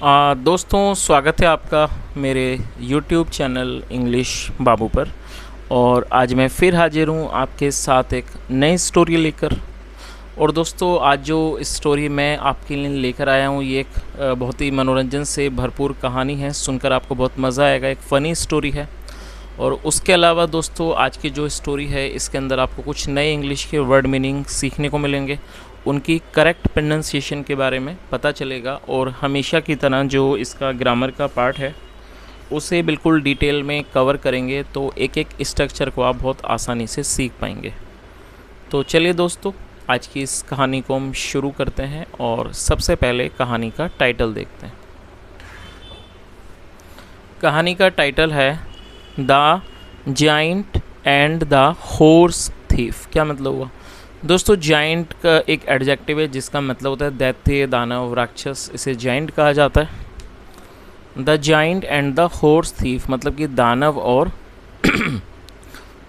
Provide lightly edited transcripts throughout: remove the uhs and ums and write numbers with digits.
दोस्तों, स्वागत है आपका मेरे YouTube चैनल इंग्लिश बाबू पर। और आज मैं फिर हाजिर हूँ आपके साथ एक नई स्टोरी लेकर। और दोस्तों, आज जो स्टोरी मैं आपके लिए लेकर आया हूँ ये एक बहुत ही मनोरंजन से भरपूर कहानी है। सुनकर आपको बहुत मज़ा आएगा। एक फ़नी स्टोरी है। और उसके अलावा दोस्तों, आज की जो स्टोरी है इसके अंदर आपको कुछ नए इंग्लिश के वर्ड मीनिंग सीखने को मिलेंगे, उनकी करेक्ट प्रोनाउंसिएशन के बारे में पता चलेगा। और हमेशा की तरह जो इसका ग्रामर का पार्ट है उसे बिल्कुल डिटेल में कवर करेंगे, तो एक एक स्ट्रक्चर को आप बहुत आसानी से सीख पाएंगे। तो चलिए दोस्तों, आज की इस कहानी को हम शुरू करते हैं। और सबसे पहले कहानी का टाइटल देखते हैं। कहानी का टाइटल है the giant and the horse thief. क्या मतलब हुआ दोस्तों? जाइंट का एक एडजेक्टिव है जिसका मतलब होता है दैत्य, दानव, राक्षस। इसे जाइंट कहा जाता है। The giant and the horse thief मतलब कि दानव और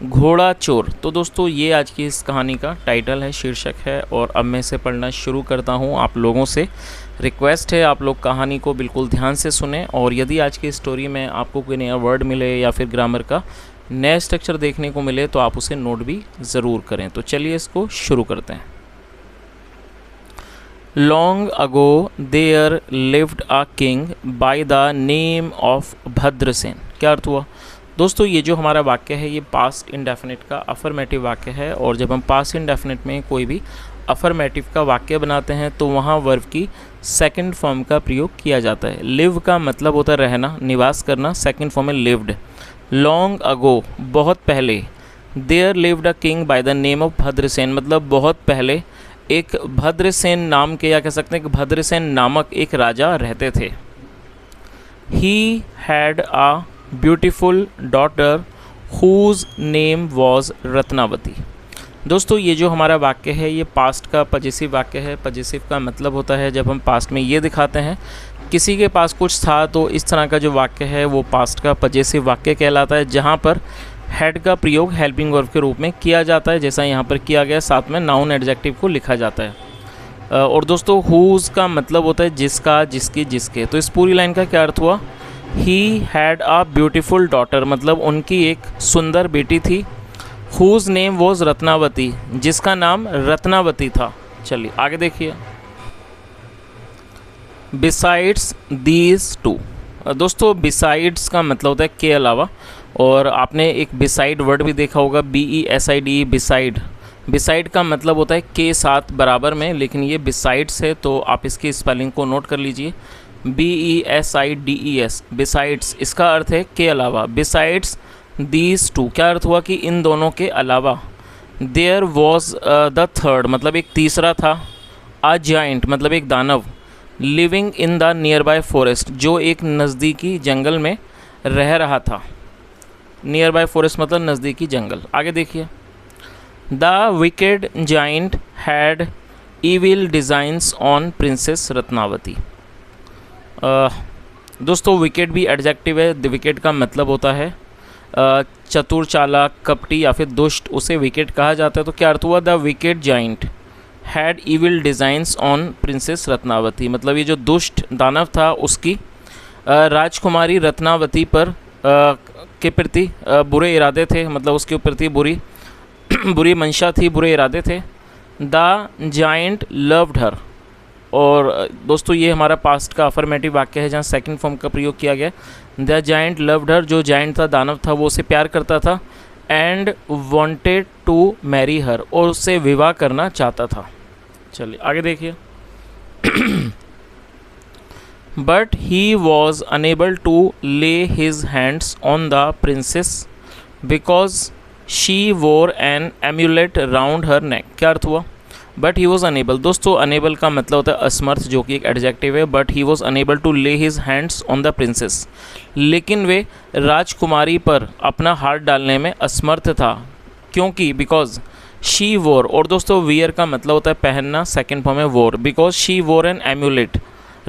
घोड़ा चोर। तो दोस्तों, ये आज की इस कहानी का टाइटल है, शीर्षक है। और अब मैं इसे पढ़ना शुरू करता हूँ। आप लोगों से रिक्वेस्ट है, आप लोग कहानी को बिल्कुल ध्यान से सुने। और यदि आज की स्टोरी में आपको कोई नया वर्ड मिले या फिर ग्रामर का नया स्ट्रक्चर देखने को मिले तो आप उसे नोट भी ज़रूर करें। तो चलिए इसको शुरू करते हैं। Long ago there lived a king by the name of Bhadrasen. क्या अर्थ हुआ दोस्तों? ये जो हमारा वाक्य है ये पास्ट इंडेफिनिट का अफर्मेटिव वाक्य है। और जब हम पास्ट इंडेफिनिट में कोई भी अफर्मेटिव का वाक्य बनाते हैं तो वहाँ वर्ब की सेकंड फॉर्म का प्रयोग किया जाता है। लिव का मतलब होता है रहना, निवास करना। सेकंड फॉर्म है लिव्ड। लॉन्ग अगो बहुत पहले। There lived a king by the name of Bhadrasen मतलब बहुत पहले एक भद्रसेन नाम के, या कह सकते हैं कि भद्रसेन नामक एक राजा रहते थे। He had a beautiful daughter whose name was Ratnavati. दोस्तों, ये जो हमारा वाक्य है ये पास्ट का पजेसिव वाक्य है। पजेसिव का मतलब होता है जब हम पास्ट में ये दिखाते हैं किसी के पास कुछ था, तो इस तरह का जो वाक्य है वो पास्ट का पजेसिव वाक्य कहलाता है, जहाँ पर हेड का प्रयोग हेल्पिंग वर्ब के रूप में किया जाता है, जैसा यहाँ पर किया गया। साथ में नाउन एडजेक्टिव को लिखा जाता है। और दोस्तों, हुज का मतलब होता है जिसका, जिसकी, जिसके। तो इस पूरी लाइन का क्या अर्थ हुआ? ही हैड अ ब्यूटीफुल डॉटर मतलब उनकी एक सुंदर बेटी थी। हुज नेम वॉज रत्नावती जिसका नाम रत्नावती था। चलिए आगे देखिए। Besides these two. दोस्तों, बिसाइड्स का मतलब होता है के अलावा। और आपने एक बिसाइड वर्ड भी देखा होगा, BESID, बिसाइड। बिसाइड का मतलब होता है के साथ बराबर में, लेकिन ये बिसाइड्स है तो आप इसकी स्पेलिंग को नोट कर लीजिए। BESIDES, besides. इसका अर्थ है के अलावा। बिसाइड्स दीज टू क्या अर्थ हुआ कि इन दोनों के अलावा। देयर वॉज द थर्ड मतलब एक तीसरा था। अ जाइंट मतलब एक दानव। Living in the near by forest जो एक नज़दीकी जंगल में रह रहा था। नियर बाय फॉरेस्ट मतलब नज़दीकी जंगल। आगे देखिए। The wicked giant had evil designs on princess Ratnavati. दोस्तों, विकेड भी एडजेक्टिव है। द विकेड का मतलब होता है चतुर, चालाक, कपटी या फिर दुष्ट, उसे विकेड कहा जाता है। तो क्या अर्थ हुआ? The wicked giant had evil designs on princess Ratnavati मतलब ये जो दुष्ट दानव था उसकी राजकुमारी रत्नावती पर के प्रति बुरे इरादे थे, मतलब उसके प्रति बुरी मंशा थी, बुरे इरादे थे। The giant loved her. और दोस्तों, ये हमारा पास्ट का अफर्मेटिव वाक्य है जहाँ सेकंड फॉर्म का प्रयोग किया गया। द जाइंट लव्ड हर, जो जाइंट था, दानव था, वो उसे प्यार करता था। And wanted to marry her, और उससे विवाह करना चाहता था। चलिए आगे देखिए। But he was unable to lay his hands on the princess because she wore an amulet round her neck. क्या अर्थ हुआ? But he was unable. दोस्तों, अनेबल का मतलब होता है असमर्थ, जो कि एक एडजेक्टिव है। But he was unable to lay his hands on the princess, लेकिन वे राजकुमारी पर अपना हाथ डालने में असमर्थ था। क्योंकि बिकॉज शी वोर। और दोस्तों, वियर का मतलब होता है पहनना, सेकेंड फॉर्म है wore. Because she wore an amulet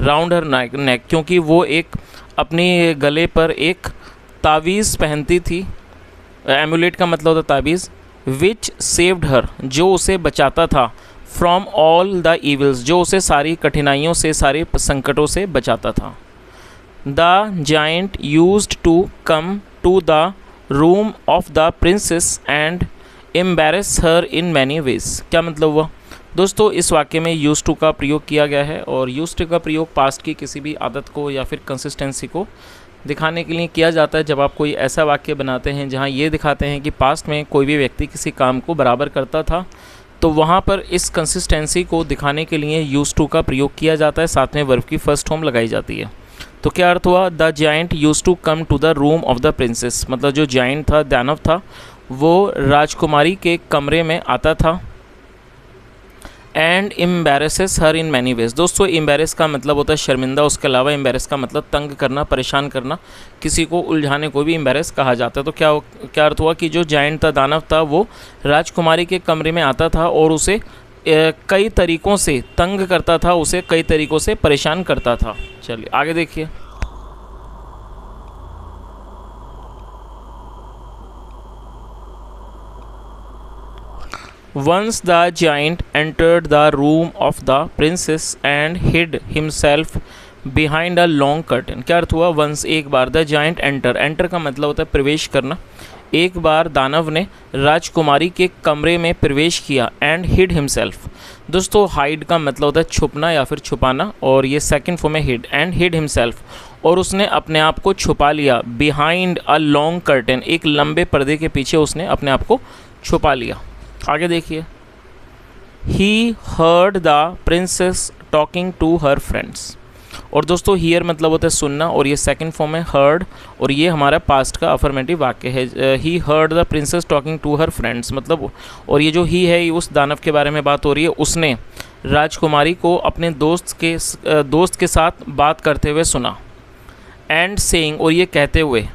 round her neck क्योंकि वो एक अपने गले पर एक तावीज़ पहनती थी। एम्यूलेट का मतलब होता है तावीज़। विच सेव्ड हर, जो उसे बचाता था। फ्रॉम ऑल द ईविल्स, जो उसे सारी कठिनाइयों से, सारे संकटों से बचाता था। The giant used to come to the room of the princess and embarrass her in many ways. क्या मतलब हुआ दोस्तों, इस वाक्य में यूज टू का प्रयोग किया गया है और यूज टू का प्रयोग पास्ट की किसी भी आदत को या फिर कंसिस्टेंसी को दिखाने के लिए किया जाता है। जब आप कोई ऐसा वाक्य बनाते हैं जहां ये दिखाते हैं कि पास्ट में कोई भी व्यक्ति किसी काम को बराबर करता था, तो वहां पर इस कंसिस्टेंसी को दिखाने के लिए यूज टू का प्रयोग किया जाता है, साथ में वर्ब की फर्स्ट फॉर्म लगाई जाती है। तो क्या अर्थ हुआ, the giant use to come to the room of the princess, मतलब जो जाइंट था, दानव था, वो राजकुमारी के कमरे में आता था। And embarrasses her in many ways. दोस्तों एम्बेरस का मतलब होता है शर्मिंदा, उसके अलावा एम्बेरस का मतलब तंग करना, परेशान करना, किसी को उलझाने को भी एम्बेरस कहा जाता है। तो क्या अर्थ हुआ कि जो जाइंट था, दानव था, वो राजकुमारी के कमरे में आता था और उसे कई तरीक़ों से तंग करता था, उसे कई तरीक़ों से परेशान करता था। चलिए आगे देखिए। Once the giant entered the room of the princess and hid himself behind a long curtain। क्या अर्थ हुआ, वंस एक बार, द जाइंट एंटर, एंटर का मतलब होता है प्रवेश करना। एक बार दानव ने राजकुमारी के कमरे में प्रवेश किया, एंड हिड हिमसेल्फ। दोस्तों हाइड का मतलब होता है छुपना या फिर छुपाना, और ये सेकंड फॉर्म है हिड, एंड हिड हिमसेल्फ, और उसने अपने आप को छुपा लिया। बिहाइंड अ लॉन्ग कर्टेन, एक लंबे पर्दे के पीछे उसने अपने आप को छुपा लिया। आगे देखिए। He heard the princess talking to her friends, और दोस्तों हियर मतलब होता है सुनना, और ये सेकंड फॉर्म है हर्ड, और ये हमारा पास्ट का अफर्मेटिव वाक्य है। He heard the princess talking to her friends, मतलब, और ये जो ही है ये उस दानव के बारे में बात हो रही है। उसने राजकुमारी को अपने दोस्त के साथ बात करते हुए सुना। एंड सेइंग, और ये कहते हुए,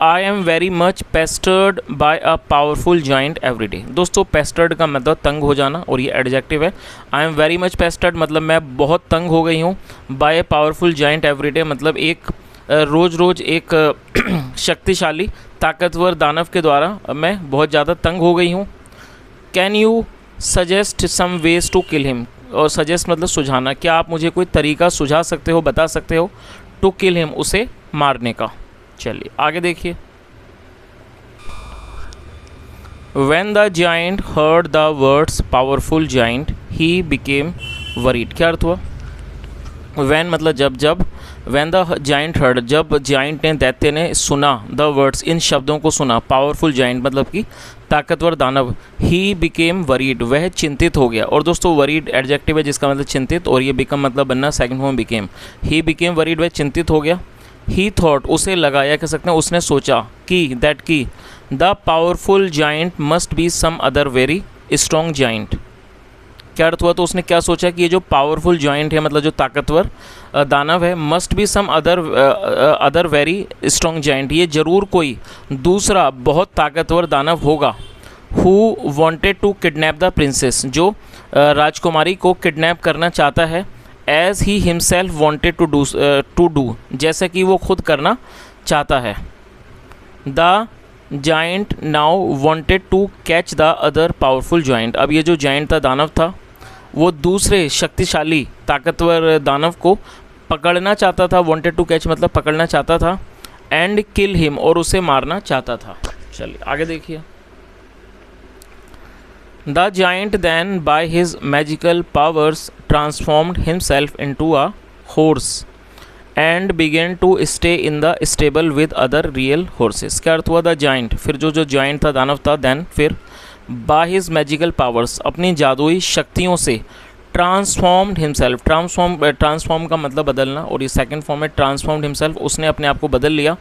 I am very much pestered by a powerful giant every day. दोस्तों पेस्टर्ड का मतलब तंग हो जाना, और ये एडजेक्टिव है। I am very much pestered मतलब मैं बहुत तंग हो गई हूँ। By a powerful giant every day मतलब एक रोज़ एक शक्तिशाली ताकतवर दानव के द्वारा मैं बहुत ज़्यादा तंग हो गई हूँ। Can you suggest some ways to kill him, और सजेस्ट मतलब सुझाना, क्या आप मुझे कोई तरीका सुझा सकते हो, बता सकते हो, टू किल हिम उसे मारने का। चलिए आगे देखिए। When the giant heard the words powerful giant, he became worried। क्या अर्थ हुआ, when मतलब जब, when the giant heard, जब giant ने, दैत्य ने सुना, the words इन शब्दों को सुना, powerful giant मतलब कि ताकतवर दानव, he became worried वह चिंतित हो गया। और दोस्तों worried एडजेक्टिव है जिसका मतलब चिंतित, और ये become मतलब बनना, second form became। he became worried वह चिंतित हो गया। ही थॉट उसे लगा, या कह सकते हैं उसने सोचा कि दैट की the powerful giant must be some other very strong giant. क्या अर्थ हुआ, तो उसने क्या सोचा कि ये जो पावरफुल जाइंट है मतलब जो ताकतवर दानव है, must be some other very strong giant, ये ज़रूर कोई दूसरा बहुत ताकतवर दानव होगा। Who wanted to kidnap the princess, जो राजकुमारी को किडनैप करना चाहता है। As he himself wanted to do जैसा कि वो खुद करना चाहता है। The giant now wanted to catch the other powerful giant, अब ये जो जाइंट था, दानव था, वो दूसरे शक्तिशाली ताकतवर दानव को पकड़ना चाहता था। वॉन्टेड टू कैच मतलब पकड़ना चाहता था। एंड किल हिम, और उसे मारना चाहता था। चलिए आगे देखिए। The giant then by his magical powers transformed himself into a horse and began to stay in the stable with other real horses। क्या अर्थ हुआ, द जाइंट, फिर जो जाइंट था, दानव था, देन फिर by his magical powers अपनी जादुई शक्तियों से ट्रांसफॉर्म्ड हिमसेल्फ, ट्रांसफॉर्म का मतलब बदलना, और ये सेकंड फॉर्म है ट्रांसफॉर्म्ड हिमसेल्फ, उसने अपने आप को बदल लिया।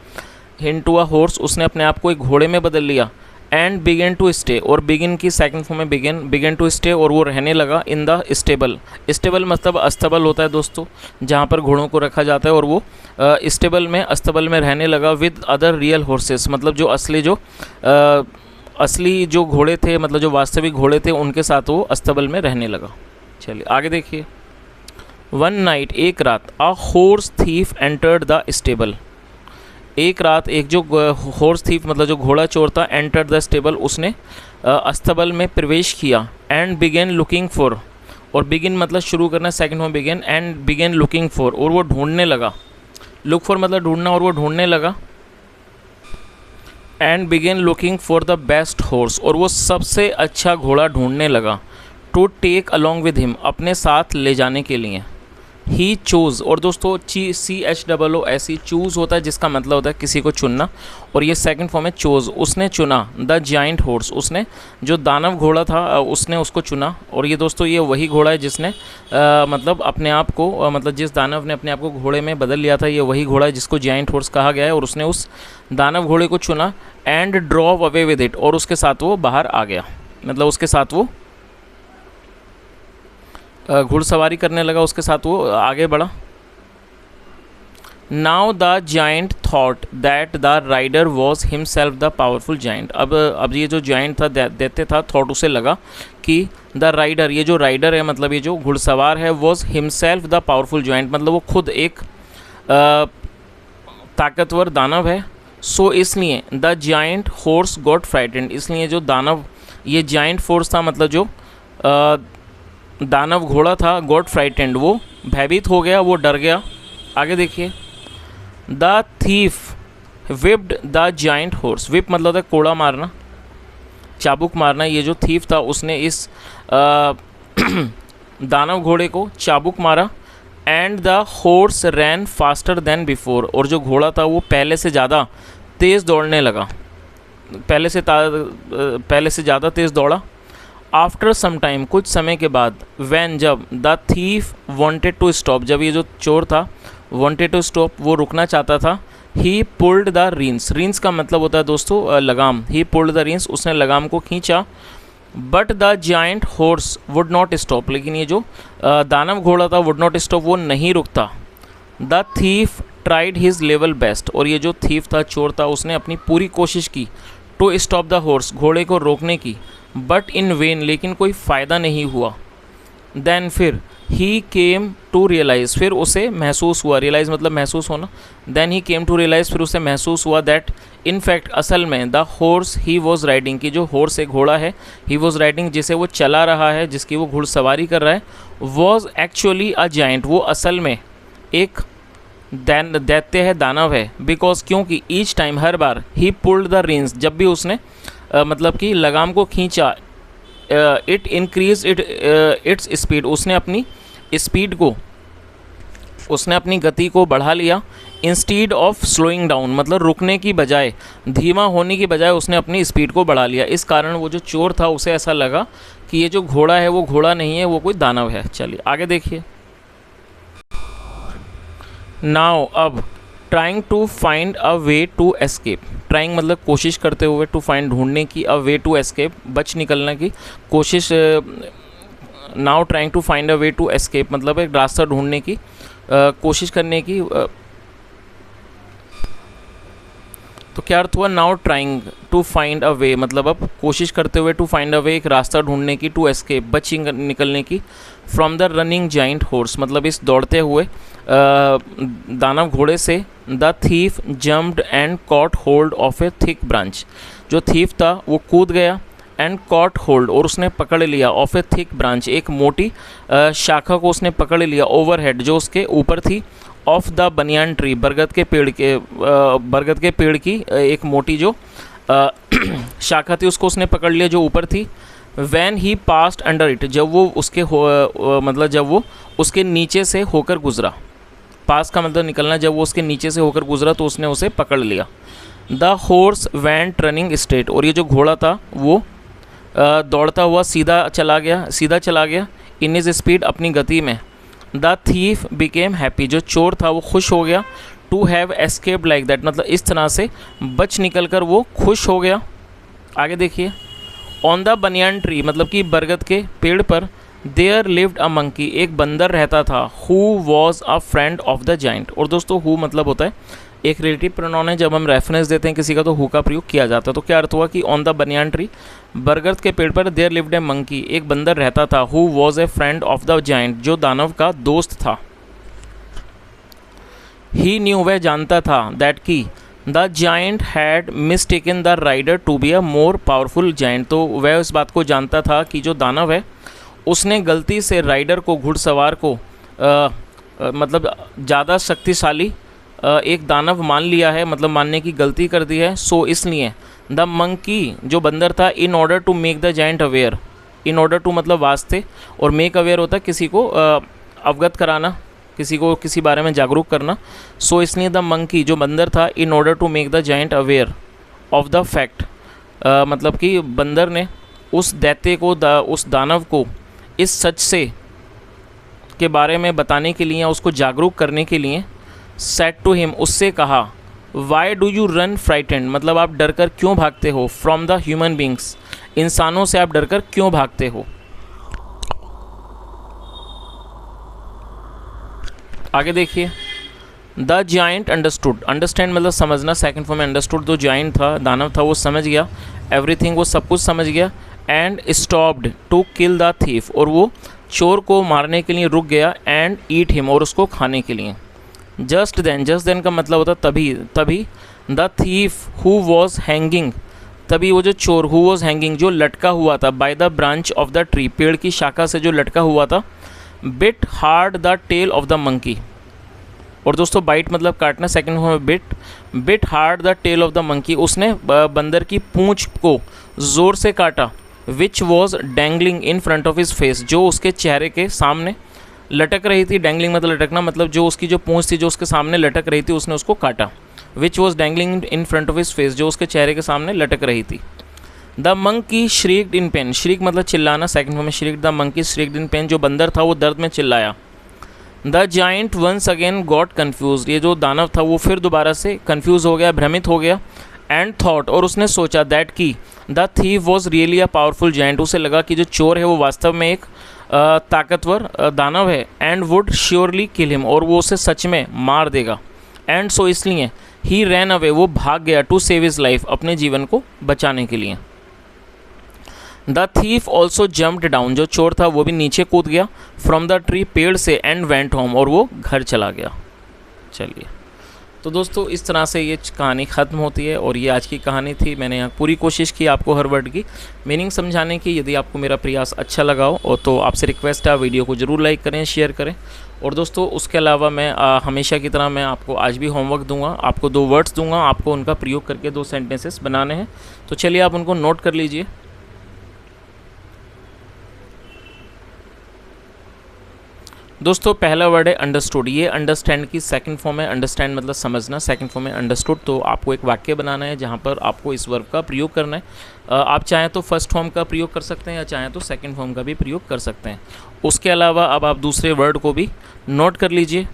इनटू अ हॉर्स उसने अपने आप को एक घोड़े में बदल लिया। एंड बिगेन टू स्टे, और बिगिन की सेकंड फॉर्म में बिगेन टू स्टे, और वो रहने लगा इन द स्टेबल। स्टेबल मतलब अस्तबल होता है दोस्तों, जहाँ पर घोड़ों को रखा जाता है, और वो स्टेबल में, अस्तबल में रहने लगा विद अदर रियल हॉर्सेस, मतलब जो असली जो घोड़े थे, मतलब जो वास्तविक घोड़े थे, उनके साथ वो अस्तबल में रहने लगा। चलिए आगे देखिए। वन नाइट एक रात, a horse thief entered the stable, एक रात एक जो हॉर्स थीफ मतलब जो घोड़ा चोर था, एंटर्ड द स्टेबल उसने अस्तबल में प्रवेश किया। एंड बिगेन लुकिंग फॉर, और बिगिन मतलब शुरू करना, सेकंड में began, and began looking for, और वो ढूंढने लगा। लुक फॉर मतलब ढूंढना, और वो ढूंढने लगा। And began looking for the best horse, और वो सबसे अच्छा घोड़ा ढूंढने लगा। To take along with him, अपने साथ ले जाने के लिए। ही चूज़, और दोस्तों CHOOS चूज़ होता है जिसका मतलब होता है किसी को चुनना, और ये सेकंड फॉर्म है चूज़। उसने चुना द जाइंट हॉर्स, उसने जो दानव घोड़ा था उसने उसको चुना। और ये दोस्तों ये वही घोड़ा है जिसने मतलब अपने आप को मतलब जिस दानव ने अपने आप को घोड़े में बदल लिया था, ये वही घोड़ा है जिसको जाइंट हॉर्स कहा गया है। और उसने उस दानव घोड़े को चुना and drove away with it, और उसके साथ वो बाहर आ गया, मतलब उसके साथ वो घुड़सवारी करने लगा, उसके साथ वो आगे बढ़ा। Now the giant thought that the rider was himself the powerful giant. अब ये जो जाइंट था दैत्य था, थॉट उसे लगा कि द राइडर, ये जो राइडर है मतलब ये जो घुड़सवार है, was himself the powerful giant, मतलब वो खुद एक ताकतवर दानव है। सो इसलिए the giant horse got frightened, इसलिए जो दानव ये जाइंट फोर्स था मतलब जो दानव घोड़ा था, गॉट फ्राइटेंड, वो भयभीत हो गया, वो डर गया। आगे देखिए। The thief whipped the giant horse, whip मतलब होता है कोड़ा मारना, चाबुक मारना। ये जो थीफ था उसने इस दानव घोड़े को चाबुक मारा। And the horse ran faster than before, और जो घोड़ा था वो पहले से ज़्यादा तेज़ दौड़ने लगा, पहले से ज़्यादा तेज़ दौड़ा। आफ्टर सम टाइम, कुछ समय के बाद, वैन जब, the thief wanted to stop, जब ये जो चोर था वॉन्टेड टू स्टॉप, वो रुकना चाहता था। ही पुल्ड द रीन्स, रीन्स का मतलब होता है दोस्तों लगाम। ही पुल्ड द रीन्स, उसने लगाम को खींचा। But the giant horse would not stop, लेकिन ये जो दानव घोड़ा था वुड नॉट स्टॉप, वो नहीं रुकता। The thief tried his level best, और ये जो थीफ था, चोर था, उसने अपनी पूरी कोशिश की टू स्टॉप द हॉर्स, घोड़े को रोकने की। बट इन वेन, लेकिन कोई फ़ायदा नहीं हुआ। देन फिर ही केम टू रियलाइज़, फिर उसे महसूस हुआ, रियलाइज़ मतलब महसूस होना। Then he came to realise, फिर उसे महसूस हुआ दैट इन फैक्ट, असल में, the horse he was riding, की जो हॉर्स एक घोड़ा है, ही वॉज राइडिंग जिसे वो चला रहा है, जिसकी वो घुड़सवारी कर रहा है, वॉज एक्चुअली अ जाइंट, वो असल में एक दैत्य है, दानव है। बिकॉज क्योंकि each time, her bar, he pulled the rinse, जब भी उसने मतलब कि लगाम को खींचा, इट इंक्रीज इट्स स्पीड, उसने अपनी स्पीड को, उसने अपनी गति को बढ़ा लिया। इंस्टीड ऑफ स्लोइंग डाउन, मतलब रुकने की बजाय, धीमा होने की बजाय उसने अपनी स्पीड को बढ़ा लिया। इस कारण वो जो चोर था उसे ऐसा लगा कि ये जो घोड़ा है वो घोड़ा नहीं है, वो कोई दानव है। चलिए आगे देखिए। नाउ अब, trying to find a way to escape, trying मतलब कोशिश करते हुए, टू फाइंड ढूंढने की, अ वे टू एस्केप बच निकलने की कोशिश। Now trying to find a way to escape मतलब एक रास्ता ढूंढने की कोशिश करने की। तो क्या अर्थ हुआ? Now trying to find a way, मतलब अब कोशिश करते हुए, टू फाइंड अ वे एक रास्ता ढूंढने की, टू एस्केप बच निकलने की, from the running giant horse मतलब इस दौड़ते हुए दानव घोड़े से। The thief jumped and cot hold of A thick branch, जो थीफ था वो कूद गया, एंड कॉट होल्ड और उसने पकड़ लिया, ऑफ ए थिक ब्रांच एक मोटी शाखा को उसने पकड़ लिया, ओवरहेड जो उसके ऊपर थी, ऑफ द बनियान ट्री बरगद के पेड़ की एक मोटी जो शाखा थी उसको उसने पकड़ लिया जो ऊपर थी। When he past under it, जब वो उसके मतलब जब वो उसके नीचे से होकर गुजरा, पास का मतलब निकलना, जब वो उसके नीचे से होकर गुजरा तो उसने उसे पकड़ लिया। द हॉर्स वैंट रनिंग स्ट्रेट, और ये जो घोड़ा था वो दौड़ता हुआ सीधा चला गया इन इज स्पीड अपनी गति में। द थीफ बिकेम हैप्पी, जो चोर था वो खुश हो गया, to have escaped like that मतलब इस तरह से बच निकल कर वो खुश हो गया। आगे देखिए। ऑन द बनियान ट्री मतलब कि बरगद के पेड़ पर, देयर लिव्ड अ मंकी एक बंदर रहता था, who was a friend of the giant. और दोस्तों हु मतलब होता है एक रिलेटिव प्रोनाउन है, जब हम रेफरेंस देते हैं किसी का तो हु का प्रयोग किया जाता है। तो क्या अर्थ हुआ कि ऑन द बनियान ट्री बरगद के पेड़ पर, देयर लिव्ड ए मंकी एक बंदर रहता था, who was a friend of the giant जो दानव का दोस्त था। ही न्यू वह जानता था, दैट की the giant had mistaken the rider to be a more powerful giant, तो वह इस बात को जानता था कि जो दानव है उसने गलती से राइडर को, घुड़सवार को मतलब ज़्यादा शक्तिशाली एक दानव मान लिया है, मतलब मानने की गलती कर दी है, सो इसलिए द मंकी जो बंदर था, in order to make the giant aware, in order to मतलब वास्ते, और मेक अवेयर होता है किसी को अवगत कराना, किसी को किसी बारे में जागरूक करना। सो इसलिए द मंकी जो बंदर था, in order to make the giant aware of the fact, मतलब कि बंदर ने उस दैत्य को उस दानव को इस सच से के बारे में बताने के लिए या उसको जागरूक करने के लिए सेड टू हिम उससे कहा, why do you run frightened, मतलब आप डर कर क्यों भागते हो, फ्रॉम द ह्यूमन बींग्स, इंसानों से आप डर कर क्यों भागते हो। आगे देखिए, द जाइंट अंडरस्टूड, अंडरस्टैंड मतलब समझना, सेकंड फॉर्म में अंडरस्टूड, जो जाइंट था दानव था वो समझ गया, एवरीथिंग वो सब कुछ समझ गया, and stopped to kill the thief, और वो चोर को मारने के लिए रुक गया, एंड ईट हिम, और उसको खाने के लिए। जस्ट देन का मतलब होता तभी the thief who was hanging, तभी वो जो चोर हु वॉज हैंगिंग जो लटका हुआ था, by the branch of the tree, पेड़ की शाखा से जो लटका हुआ था, bit hard the tail of the monkey, और दोस्तों बाइट मतलब काटना, सेकंड फॉर्म में bit hard the tail of the monkey, उसने बंदर की पूंछ को ज़ोर से काटा, which was dangling in front of his face, जो उसके चेहरे के सामने लटक रही थी। डैंगलिंग मतलब लटकना, मतलब जो उसकी जो पूंछ थी जो उसके सामने लटक रही थी उसने उसको काटा। Which was dangling in front of his face, जो उसके चेहरे के सामने लटक रही थी। The monkey shrieked in pain, shriek मतलब चिल्लाना, सेकंड फॉर्म में shriek, the monkey shrieked in pain, जो बंदर था वो दर्द में चिल्लाया। The giant once again got confuse, ये जो दानव था वो फिर दोबारा से कन्फ्यूज़ हो गया, भ्रमित हो गया, एंड थॉट, और उसने सोचा, दैट की the thief was really a powerful giant, उसे लगा कि जो चोर है वो वास्तव में एक ताकतवर दानव है, and would surely kill him, और वो उसे सच में मार देगा, एंड सो इसलिए ही रैन अवे, वो भाग गया, टू सेव हिज लाइफ, अपने जीवन को बचाने के लिए। The thief also jumped down, जो चोर था वो भी नीचे कूद गया, फ्रॉम द ट्री, पेड़ से, एंड वेंट होम, और वो घर चला गया। चलिए, तो दोस्तों इस तरह से ये कहानी ख़त्म होती है, और ये आज की कहानी थी। मैंने यहाँ पूरी कोशिश की आपको हर वर्ड की मीनिंग समझाने की। यदि आपको मेरा प्रयास अच्छा लगा हो तो आपसे रिक्वेस्ट है, वीडियो को ज़रूर लाइक करें, शेयर करें। और दोस्तों उसके अलावा मैं हमेशा की तरह मैं आपको आज भी होमवर्क दूंगा, आपको 2 वर्ड्स दूंगा, आपको उनका प्रयोग करके 2 सेंटेंसेस बनाने हैं। तो चलिए आप उनको नोट कर लीजिए। दोस्तों पहला वर्ड है अंडरस्टूड, ये अंडरस्टैंड की सेकंड फॉर्म है, अंडरस्टैंड मतलब समझना, सेकंड फॉर्म है अंडरस्टूड। तो आपको एक वाक्य बनाना है जहाँ पर आपको इस वर्ब का प्रयोग करना है। आप चाहें तो फर्स्ट फॉर्म का प्रयोग कर सकते हैं या चाहें तो सेकंड फॉर्म का भी प्रयोग कर सकते हैं। उसके अलावा अब आप दूसरे वर्ड को भी नोट कर लीजिए।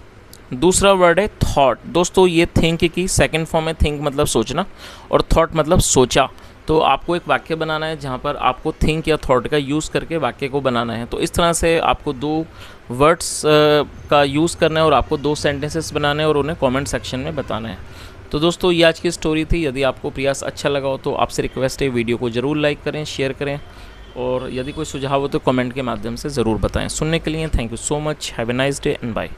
दूसरा वर्ड है थॉट। दोस्तों ये थिंक की सेकंड फॉर्म है, थिंक मतलब सोचना और थॉट मतलब सोचा। तो आपको एक वाक्य बनाना है जहाँ पर आपको थिंक या थॉट का यूज़ करके वाक्य को बनाना है। तो इस तरह से आपको 2 वर्ड्स का यूज़ करना है और आपको 2 सेंटेंसेस बनाने हैं और उन्हें कमेंट सेक्शन में बताना है। तो दोस्तों ये आज की स्टोरी थी। यदि आपको प्रयास अच्छा लगा हो तो आपसे रिक्वेस्ट है वीडियो को ज़रूर लाइक करें, शेयर करें और यदि कोई सुझाव हो तो कमेंट के माध्यम से ज़रूर बताएं। सुनने के लिए thank you so much. Have a nice day and bye.